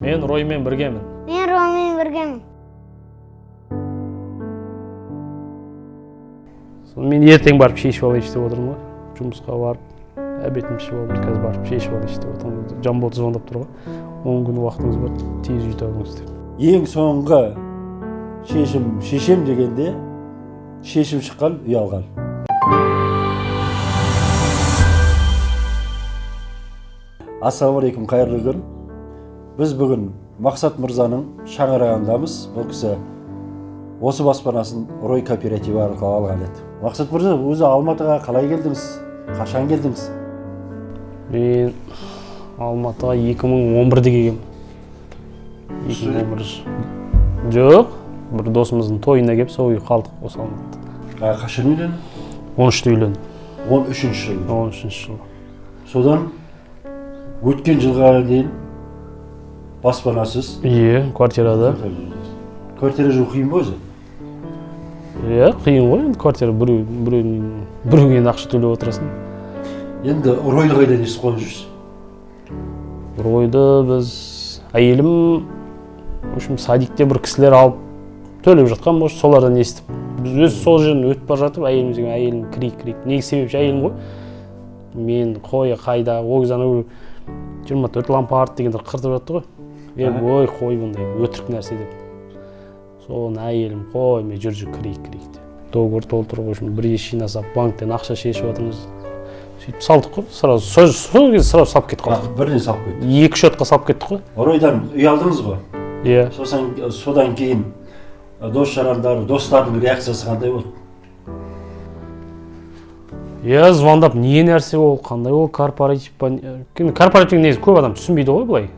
Мен Роймен біргемін. Мен Роймен біргемін. Мен ертең барып шешіп алайыншы деп отырмын ғой. Жұмысқа барып, обедімді ішіп алып, қазір барып шешіп алайыншы деп отырмын. Жамболды звондап тұр ғой. 10 күн уақытыңыз бар, тез үй табыңыз деп. Ең соңғы шешем дегенде шешім шыққан, үй алған. Ассалаумағалейкум, қайырлы күн. Біз бүгін Мақсат Мырзаның шаңырағындамыз. Бұл кісі осы баспанасын Рой кооперативі арқылы алған еді. Мақсат Мырза, өзі Алматыға қалай келдіңіз? Қашан келдіңіз? Мен Алматыға 2011-де келгем. 2011. Жоқ, бір досымыздың тойына келіп, сол үй қалдық осы Алматыда. Қашан үйлендіңіз? 13-те үйлендім. 13-ші жыл. 13-ші жыл. Содан өткен жылға дейін баспанасыз. Квартирада. Квартира жүру қиын ба өзі? Қиын ғой, енді квартира біреуге ақша төлеп отырасың. Енді Ройды қайдан естіп қойып жүрсіз? Ройды біз әйелім садикте бір кісілер алып төлеп жатқан, солардан естіп. Біз өз сол жерін өтіп бара жатып, әйелім крик. Неге себепші әйелім ғой? Мен қайда, ол кезде 24 лампа арт дегендер қыртып жатты ғой. Ой, қой бұндай өтірік нәрсе деп. Соны әйелім қой, мен жүр крик деп. Договор толтырып, бір жинасап, банктен ақша шешіп жатырмыз. Сөйтіп салдық қой, сол кезде сразу салып кеттік қой. Бірден салып кеттік. 2 счетқа салып кеттік қой. Ройдан үй алдыңыз ғой? Иә. Содан кейін достардың реакциясы қандай болды? Иә, звондап, не нәрсе ол, қандай ол корпоратив негізі көп адам түсінбейді ғой былай.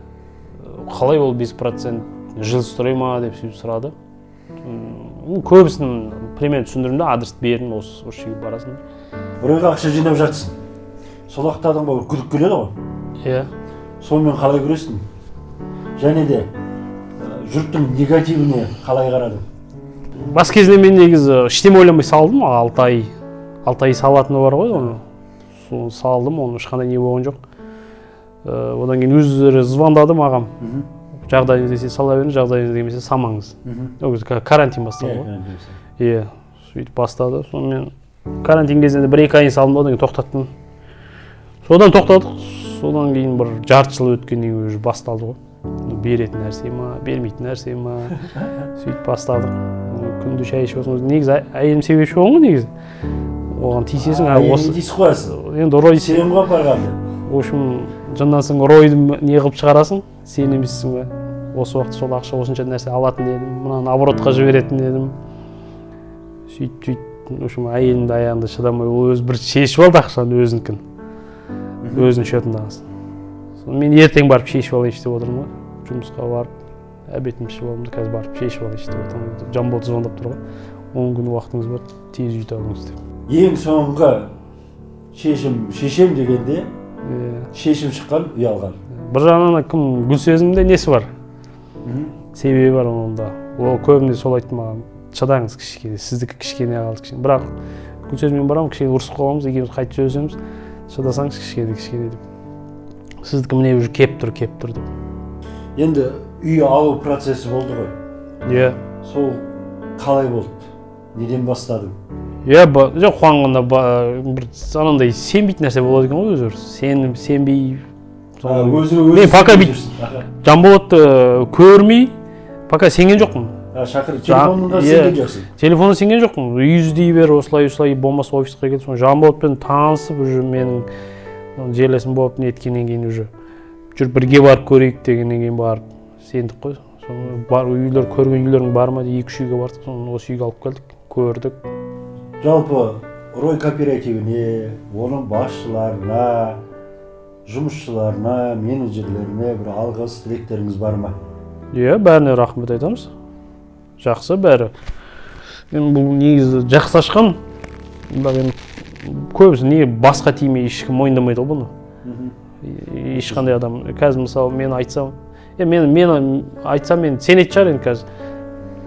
Қалай ол 5% жилстрой ма деп сөйтіп сұрады. Көбісін примерно түсіндірдім, адресті бердім, осы жерге барасың. Ройға ақша жинап жатсың. Сол уақытта адамға күдік келеді ғой? Иә. Сонымен қалай күрестің? Және де жұрттың негативіне қалай қарадың? Бас кезінде мен негізі ештеңе ойламай салдым, 6 ай салатыны бар ғой, оны. Соны салдым, оның ешқандай не болған жоқ. Одан кейін өздері звондады маған. Жағдайыңыз десе сала беріңіз, жағдайыңыз демесе салмаңыз. Ол кезде карантин басталды ғой. Иә, сөйтіп бастады. Сонымен карантин кезінде 1-2 ай салдым, одан кейін тоқтаттым. Содан тоқтадық. Содан кейін бір жарты жыл өткеннен кейін уже басталды ғой. Беретін нәрсе ма, бермейтін нәрсе ма. Сөйтіп бастадық. Күнде шай ішіп отырмыз. Негізі әйелім себепші болған ғой негізі. Оған тиісесің. Әйелін тиісіп қоясың. Енді Рой сенімге апарғанды. В общем, жындан соң Ройды не қылып шығарасың, сен емессің бе? Осы уақытта сол ақша осынша нәрсе алатын едім, мынаны оборотқа жіберетін едім. Сөйтіп, в общем, әйелімді аяғында шыдамай, ол өзі бір шешіп алды ақшаны өзінікін. Өзінің счетындағысын. Мен ертең барып шешіп алайыншы деп отырмын ғой. Жұмысқа барып, обедімді ішіп алып, қазір барып шешіп алайыншы деп отырмын. Жамболды звондап тұр ғой. 10 күн уақытыңыз бар, тез үй табыңыз деп. Ең соңғы шешем дегенде шешім шыққан, үй алған. Бір жағынан кім Гүлсезімде несі бар? Себебі бар онда. Ол көбінде сол айтты маған, шыдаңыз кішкене, сіздікі кішкене қалды кішкене. Бірақ Гүлсезіммен барамын, кішкене ұрысып қаламыз, екеуміз қайтып сөйлесеміз, шыдасаңыз кішкене деп. Сіздікі міне уже кеп тұр деп. Енді үй алу процесі болды ғой. Иә. Сол қалай болды? Неден бастадың? Иә, жоқ қуанғанда бір анандай сенбейтін нәрсе болады екен ғой өзі. Сенбей. Мен пока Жамболатты көрмей, пока сенген жоқпын. Телефонында сенген жоқсың? Телефонда сенген жоқпын. Үй іздей бер, осылай болмаса офисқа кетіп, Жамболатпен танысып, уже менің жерлесім болып неткеннен кейін уже жүріп бірге барып көрейік дегеннен кейін барып сендік қой. Үйлер көрген үйлерің бар ма? 2-3 үйге бардық, соны осы үйге алып келдік, көрдік. Жалпы Рой кооперативіне, оның басшыларына, жұмысшыларына, менеджерлеріне бір алғыс тілектеріңіз бар ма? Иә, бәріне рахмет айтамыз. Жақсы бәрі. Мен бұл негізі жақсы ашқан. Көбісі неге басқа тимей ешкім мойындамайды ғой бұны. Ешқандай адам. Қазір мысалы мен айтсам, мен айтсам, сен айтып шығар енді қазір.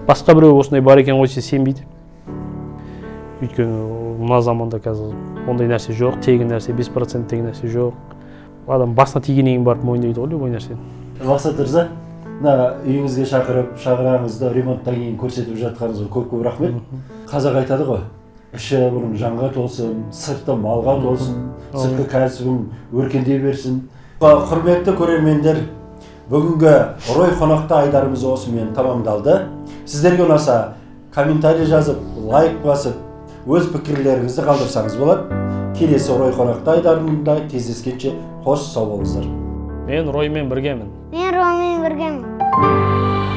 Басқа біреу осындай бар екен ғой сенбейді. Өйткені мына заманда қазір ондай нәрсе жоқ, тегін нәрсе, 5% тегін нәрсе жоқ. Адам басына тигеннен кейін барып мойындайды ғой любой нәрсені. Мақсат Мырза, мына үйіңізге шақырып шаңырағыңызды ремонттан кейін көрсетіп жатқаныңызға көп рахмет. Қазақ айтады ғой, іші бұның жанға толсын, сырты малға толсын, сыртқы кәсібің өркендей берсін. Құрметті көрермендер, бүгінгі Рой қонақта айдарымыз осымен тамамдалды. Сіздерге ұнаса комментарий жазып, лайк басып, өз пікірлеріңізді қалдырсаңыз болады. Келесі Рой қонақта айдарында кездескенше қош сау болыңыздар. Мен Роймен біргемін. Мен Роймен біргемін.